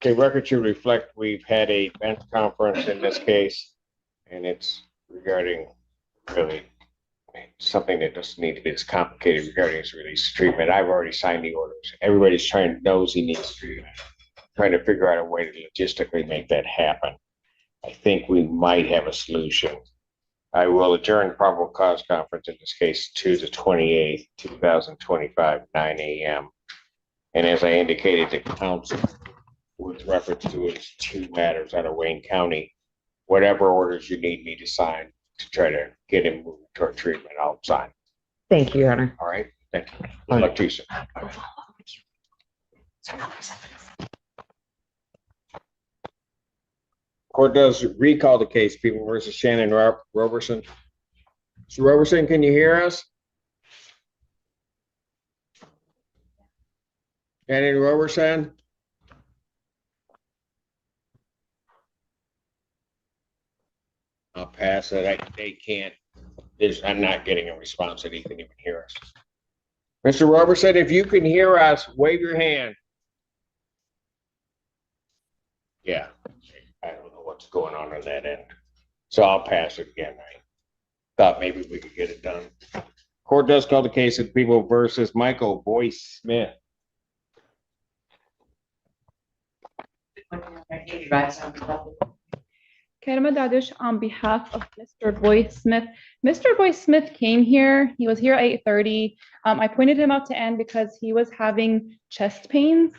Okay, record should reflect we've had a bench conference in this case, and it's regarding really something that doesn't need to be as complicated regarding his release treatment. I've already signed the orders. Everybody's knows he needs treatment. Trying to figure out a way to logistically make that happen. I think we might have a solution. I will adjourn probable cause conference in this case to the 28th, 2025, 9 a.m. And as I indicated to council, with reference to his two matters out of Wayne County, whatever orders you need me to sign to try to get him moved toward treatment, I'll sign. Thank you, Your Honor. All right. Thank you. Good luck to you, sir. Court does recall the case, People versus Shannon Roberson. Mr. Roberson, can you hear us? Shannon Roberson? I'll pass it. They can't. I'm not getting a response that he can even hear us. Mr. Roberson, if you can hear us, wave your hand. Yeah, I don't know what's going on that end. So I'll pass it again. I thought maybe we could get it done. Court does call the case of People versus Michael Boyce Smith. Kerma Dadish on behalf of Mr. Boyce Smith. Mr. Boyce Smith came here. He was here at 8:30. I pointed him out to Ann because he was having chest pains.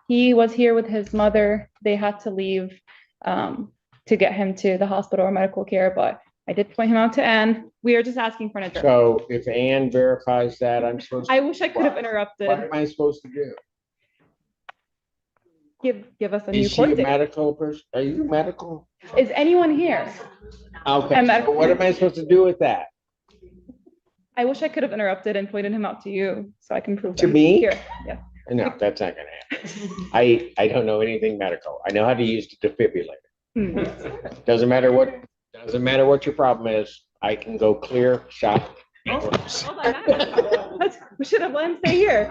He was here with his mother. They had to leave to get him to the hospital or medical care, but I did point him out to Ann. We are just asking for an adjournment. So if Ann verifies that, I'm supposed to. I wish I could have interrupted. What am I supposed to do? Give us a new Is she court a date. medical person? Are you medical? Is anyone here? Okay, so what am I supposed to do with that? I wish I could have interrupted and pointed him out to you so I can prove To that. me? Here, yeah. No, that's not gonna happen. I don't know anything medical. I know how to use the defibrillator. Doesn't matter what your problem is. I can go clear, shot. We should have let him stay here.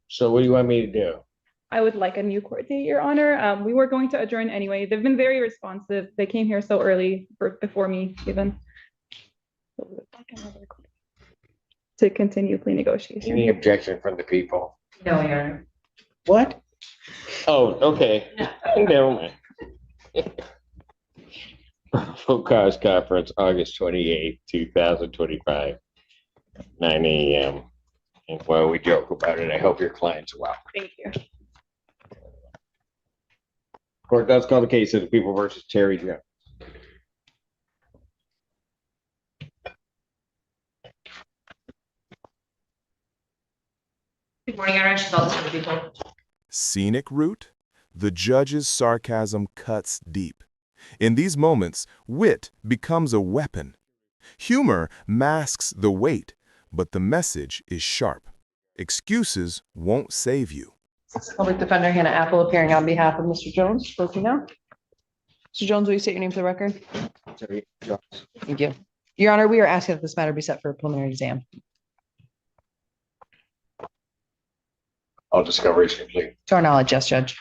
So what do you want me to do? I would like a new court date, Your Honor. We were going to adjourn anyway. They've been very responsive. They came here so early before me even. To continue plea negotiation. Any objection from the people? No, Your Honor. What? Oh, okay. Never mind. Full cause conference, August 28th, 2025, 9 a.m. And while we joke about it, I hope your client's well. Thank you. Court does call the case of the People versus Terry Jones. Good morning, Your Honor. She's for the people. Scenic route? The judge's sarcasm cuts deep. In these moments, wit becomes a weapon. Humor masks the weight, but the message is sharp. Excuses won't save you. Public Defender Hannah Apple appearing on behalf of Mr. Jones. Spoken now. Mr. Jones, will you state your name for the record? Terry Jones. Thank you. Your Honor, we are asking that this matter be set for a preliminary exam. All discovery is complete. To our knowledge, yes, Judge.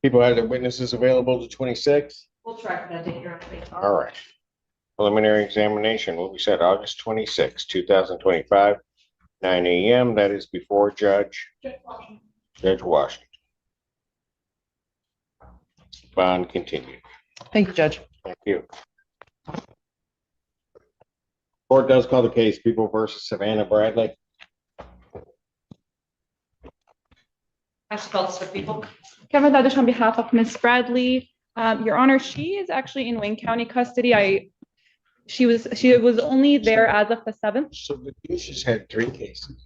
People have their witnesses available to 26. We'll track that date, Your Honor. All right. Preliminary examination will be set August 26, 2025, 9 a.m. That is before Judge Washington. Bond continued. Thank you, Judge. Thank you. Court does call the case People versus Savannah Bradley. I spelled this for people. Kevin Dadish on behalf of Ms. Bradley. Your Honor, she is actually in Wayne County custody. She was only there as of the 7th. So the judges had 3 cases.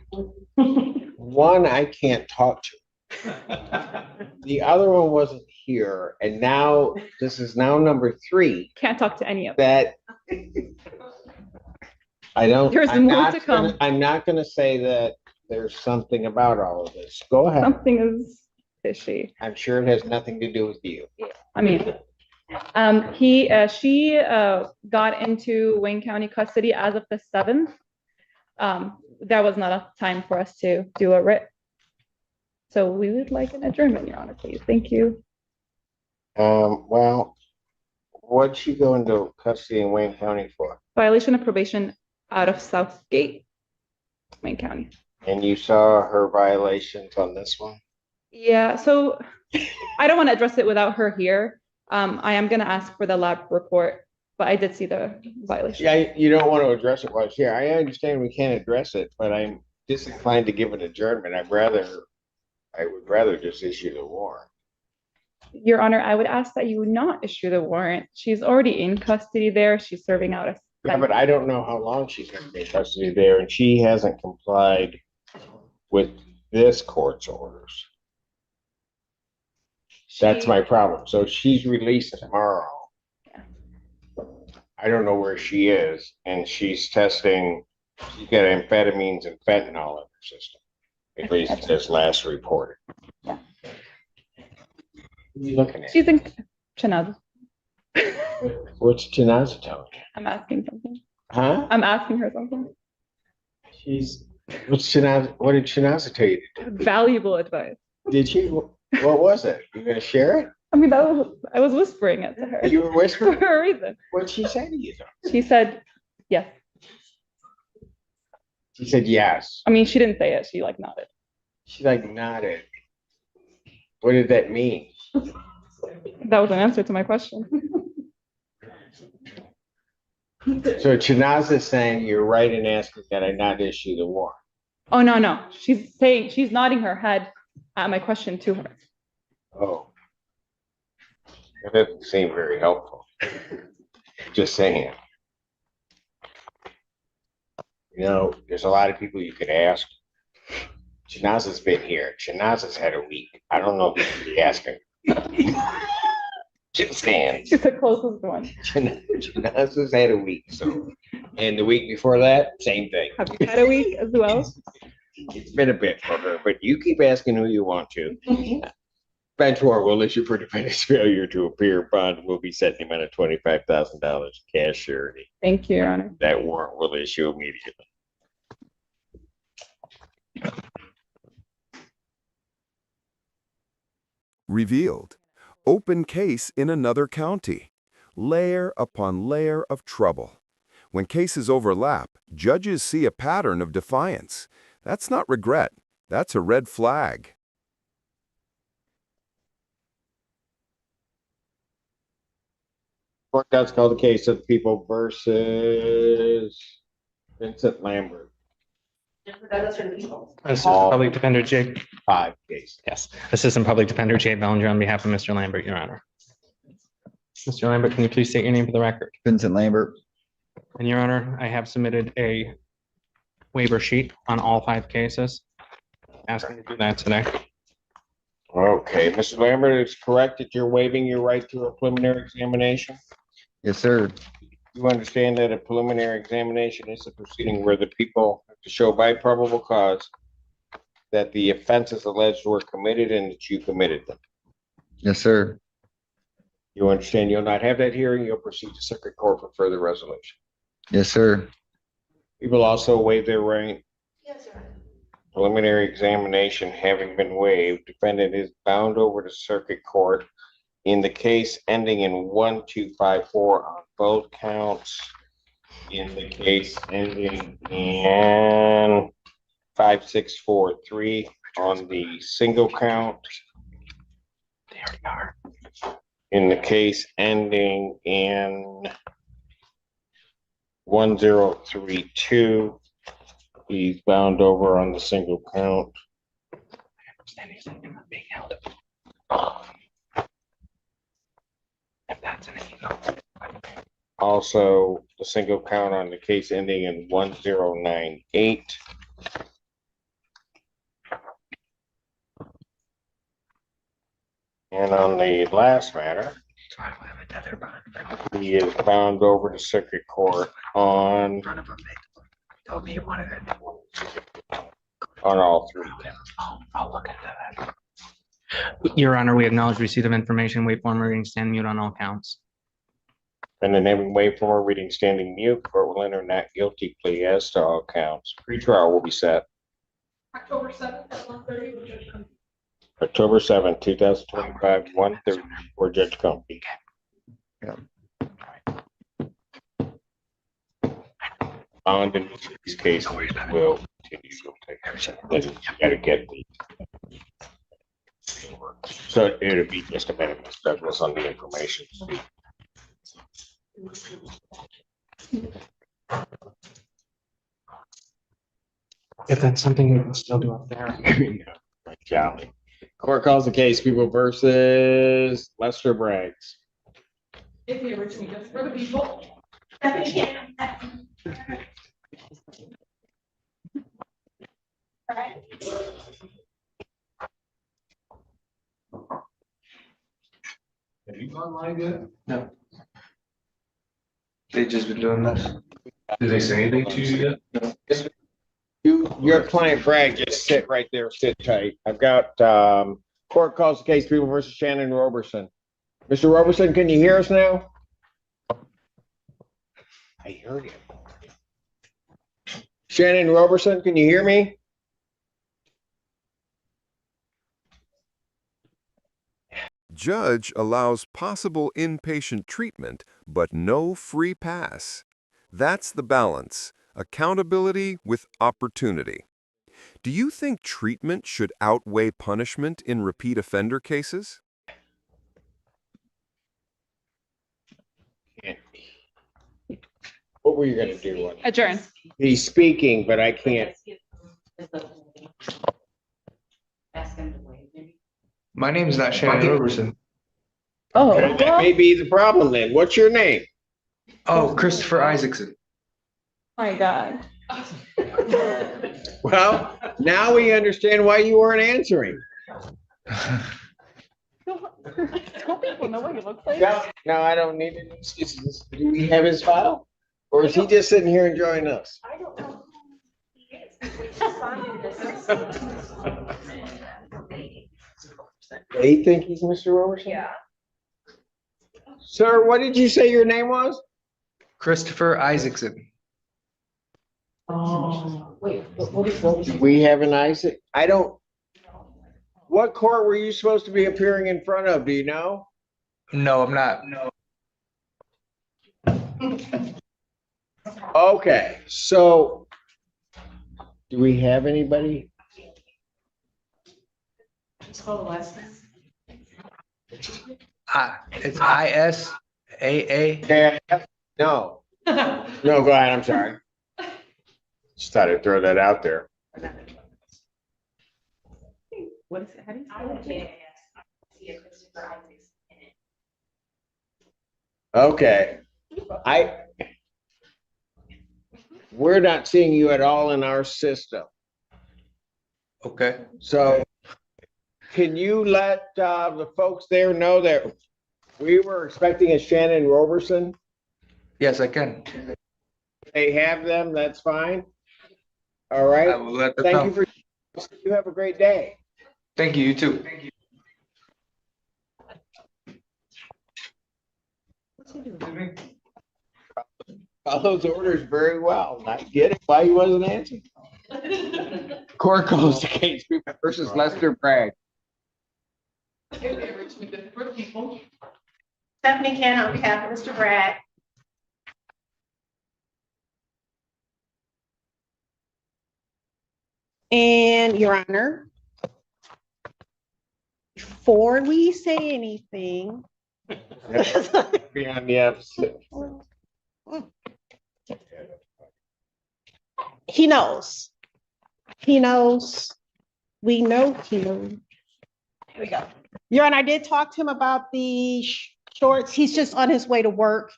One I can't talk to. The other one wasn't here, and now this is now number 3. Can't talk to any of them. That I don't. There's more to come. I'm not going to say that there's something about all of this. Go ahead. Something is fishy. I'm sure it has nothing to do with you. I mean, she got into Wayne County custody as of the 7th. There was not enough time for us to do a writ. So we would like an adjournment, Your Honor, please. Thank you. Well, what'd she go into custody in Wayne County for? Violation of probation out of Southgate, Wayne County. And you saw her violations on this one? Yeah, so I don't want to address it without her here. I am going to ask for the lab report, but I did see the violation. Yeah, you don't want to address it while it's here. I understand we can't address it, but I'm disinclined to give an adjournment. I would rather just issue the warrant. Your Honor, I would ask that you not issue the warrant. She's already in custody there. She's serving out a Yeah, but I don't know how long she's going to be in custody there, and she hasn't complied with this court's orders. That's my problem. So she's released tomorrow. Yeah. I don't know where she is, and she's testing, she's got amphetamines and fentanyl in her system. At least as last reported. Yeah. What are you looking at? She's in Chenaz. What's Janaza telling you? I'm asking something. Huh? I'm asking her something. What did Janaza tell you to do? Valuable advice. Did she? What was it? You gonna share it? I mean, I was whispering it to her You were whispering? for a reason. What'd she say to you though? She said, yes. She said yes. I mean, she didn't say it. She like nodded. She like nodded. What did that mean? That was an answer to my question. So Janaza's saying you're right in asking that I not issue the warrant. Oh, no. She's nodding her head at my question to her. Oh. That doesn't seem very helpful. Just saying. You know, there's a lot of people you could ask. Janaza's been here. Janaza's had a week. I don't know who to be asking. Just saying. She's the closest one. Janaza's had a week, so. And the week before that, same thing. Have you had a week as well? It's been a bit for her, but you keep asking who you want to. Bench warrant will issue for defendant's failure to appear. Bond will be set in the amount of $25,000 cash surety. Thank you, Your Honor. That warrant will issue immediately. Revealed. Open case in another county. Layer upon layer of trouble. When cases overlap, judges see a pattern of defiance. That's not regret. That's a red flag. Court does call the case of the people versus Vincent Lambert. Assistant Public Defender Jake, 5 cases. yes, Assistant Public Defender Jay Bellinger on behalf of Mr. Lambert, Your Honor. Mr. Lambert, can you please state your name for the record? Vincent Lambert. And Your Honor, I have submitted a waiver sheet on all 5 cases. Asking to do that today. Okay, Mr. Lambert, it's correct that you're waiving your right to a preliminary examination? Yes, sir. You understand that a preliminary examination is a proceeding where the people have to show by probable cause that the offenses alleged were committed and that you committed them. Yes, sir. You understand you'll not have that hearing, you'll proceed to circuit court for further resolution. Yes, sir. People also waive their right. Preliminary examination having been waived, defendant is bound over to circuit court in the case ending in 1254 on both counts. In the case ending in 5643 on the single count. There we are. In the case ending in 1032. He's bound over on the single count. Also, the single count on the case ending in 1098. And on the last matter, he is bound over to circuit court on Told me you wanted it. on all 3 counts. I'll look into that. Your Honor, we acknowledge receipt of information, wait for reading, stand mute on all counts. And the naming waive formal reading standing mute. Court will enter not guilty plea as to all counts. Pretrial will be set October 7th at 1:30. October 7th, 2025, 1:30 for Judge Comey. Bond in these cases will continue to take. Then you gotta get the. So it'll be just a minute, Ms. Douglas, on the information. If that's something we can still do up there. Jolly. Court calls the case People versus Lester Braggs. If you originally just for the people. Have you gone live yet? No. They just been doing this. Did they say anything to you yet? Your client Bragg, just sit right there, sit tight. I've got, court calls the case People versus Shannon Roberson. Mr. Roberson, can you hear us now? I heard him. Shannon Roberson, can you hear me? Judge allows possible inpatient treatment, but no free pass. That's the balance, accountability with opportunity. Do you think treatment should outweigh punishment in repeat offender cases? What were you gonna do? Adjourn. He's speaking, but I can't. Ask him to wait, maybe. My name's not Shannon Roberson. Oh, That may be the problem then. What's your name? Oh, Christopher Isaacson. my God. Well, now we understand why you weren't answering. Don't people know what he looks like? No, I don't need any excuses. Do we have his file? Or is he just sitting here enjoying us? I don't know who he is. We just signed this. They think he's Mr. Roberson? Yeah. Sir, what did you say your name was? Christopher Isaacson. Oh, wait, what was it? We have an Isaac. I don't. What court were you supposed to be appearing in front of? Do you know? No, I'm not. No. Okay, so do we have anybody? Spell the last name. It's ISAA. Yeah. No, no, go ahead. I'm sorry. Just thought I'd throw that out there. What is it? How do you say it? Okay, we're not seeing you at all in our system. Okay. So can you let the folks there know that we were expecting a Shannon Roberson? Yes, I can. They have them, that's fine. All I right, will let them thank know. you for, you have a great day. Thank you, you too. Thank you. Follows orders very well. I get it, why he wasn't answering. Court calls the case People versus Lester Bragg. For people. Stephanie Cannon on behalf of Mr. Bragg. And Your Honor, before we say anything, Be on the opposite. he knows. He knows. We know he knows. Here we go. Your Honor, I did talk to him about the shorts. He's just on his way to work.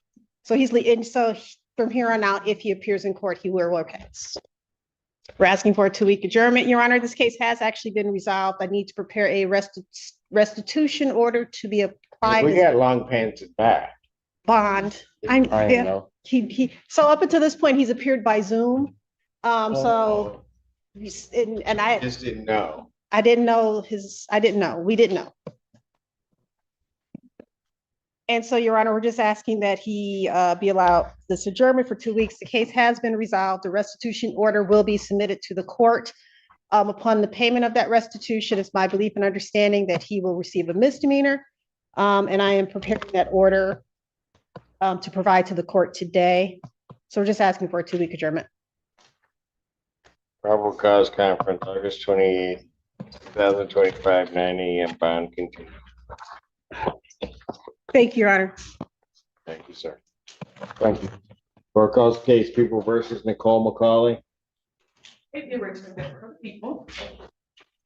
So and so from here on out, if he appears in court, he will wear pants. We're asking for a 2-week adjournment. Your Honor, this case has actually been resolved. I need to prepare a restitution order to be applied We as got long pants and back. bond. I Yeah. know. So up until this point, he's appeared by Zoom. So and I Just didn't know. didn't know we didn't know. And so, Your Honor, we're just asking that he be allowed this adjournment for 2 weeks. The case has been resolved. The restitution order will be submitted to the court. Upon the payment of that restitution, it's my belief and understanding that he will receive a misdemeanor. And I am preparing that order to provide to the court today. So we're just asking for a 2-week adjournment. Probable cause conference, August 28th, 2025, 9 a.m. Bond continued. Thank you, Your Honor. Thank you, sir. Thank you. For cause case, People versus Nicole McCauley.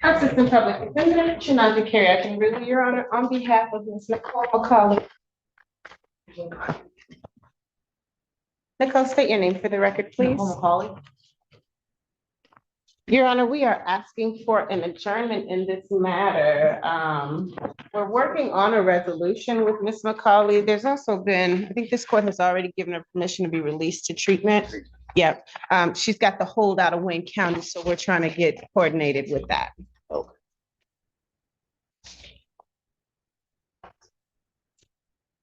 Assistant Public Defender, Shannon Carey, I can review, Your Honor, on behalf of Ms. Nicole McCauley. Nicole, state your name for the record, please. Your Honor, we are asking for an adjournment in this matter. We're working on a resolution with Ms. McCauley. There's also been, I think this court has already given her permission to be released to treatment. Yep, she's got the hold out of Wayne County, so we're trying to get coordinated with that. Okay.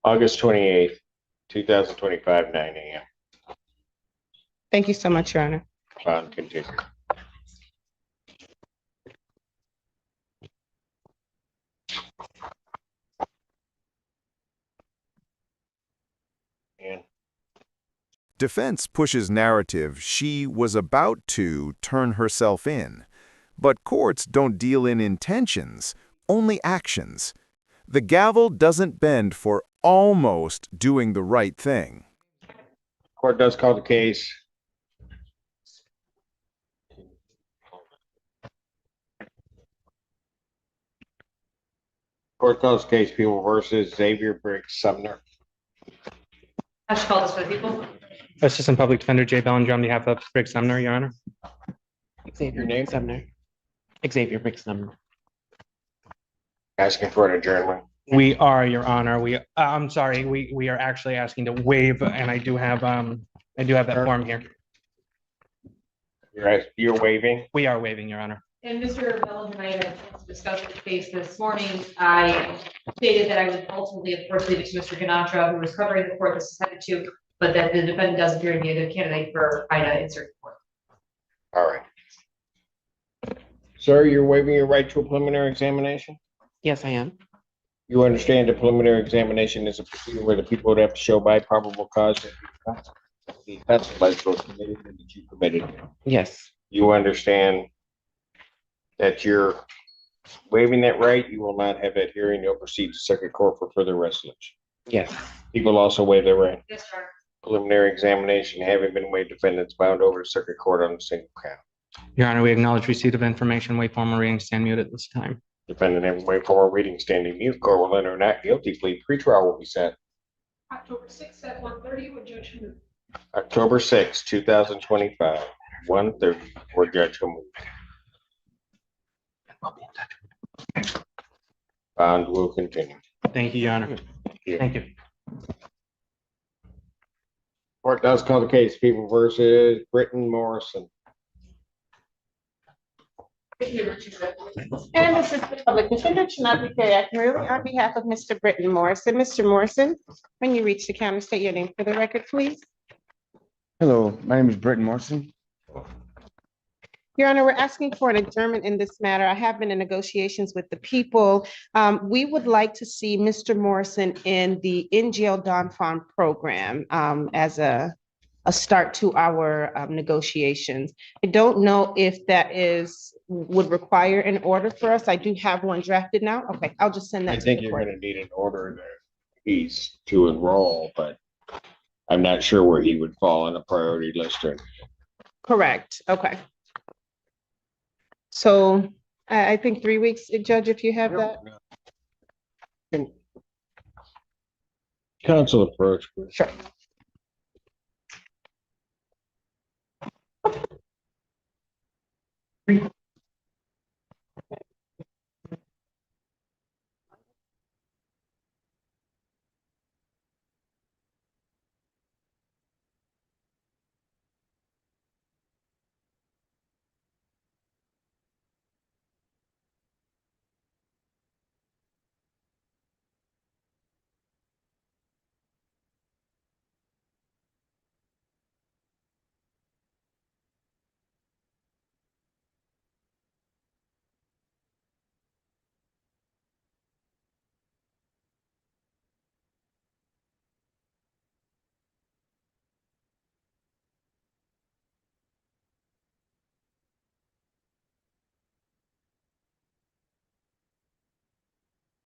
August 28th, 2025, 9 a.m. Thank you so much, Your Honor. Bond continued. And Defense pushes narrative she was about to turn herself in. But courts don't deal in intentions, only actions. The gavel doesn't bend for almost doing the right thing. court does call the case. Court calls case People versus Xavier Briggs Sumner. I should call this for the people. Assistant Public Defender Jay Bellinger on behalf of Briggs Sumner, Your Honor. Your name? Sumner. Xavier Briggs Sumner. Asking for an adjournment. We are, Your Honor. I'm sorry, we are actually asking to waive, and I do have that form here. You're waiving? We are waiving, Your Honor. And Mr. Bellinger and I had a chance to discuss the case this morning. I stated that I would ultimately, of course, leave it to Mr. Ganatra, who was covering the court this is headed to, but that the defendant does appear to be a good candidate for IDA in circuit court. All right. Sir, you're waiving your right to a preliminary examination? Yes, I am. You understand the preliminary examination is a procedure where the people would have to show by probable cause that the offense was committed and that you committed it. Yes. You understand that you're waiving that right, you will not have that hearing, you'll proceed to circuit court for further resolution. Yes. People also waive their right. Yes, sir. Preliminary examination having been waived, defendants bound over to circuit court on a single count. Your Honor, we acknowledge receipt of information, wait formal reading, stand mute at this time. Defendant having waived formal reading, standing mute, court will enter a not guilty plea, pretrial will be set. October 6th at 1:30 with Judge Cedric. October 6, 2025, 1:30 for Judge Cedric. Bond will continue. Thank you, Your Honor. Thank you. Court does call the case People versus Britton Morrison. And this is the Public Defender, Shannon Carey, I can review on behalf of Mr. Britton Morrison. Mr. Morrison, when you reach the counter, state your name for the record, please. Hello, my name is Britton Morrison. Your Honor, we're asking for an adjournment in this matter. I have been in negotiations with the people. We would like to see Mr. Morrison in the in-jail Don Farm program as a start to our negotiations. I don't know if that would require an order for us. I do have one drafted now. Okay, I'll just send that. I think you're going to need an order that he's to enroll, but I'm not sure where he would fall on a priority list. Or Correct, okay. So I think 3 weeks, Judge, if you have that. Council approach. Sure.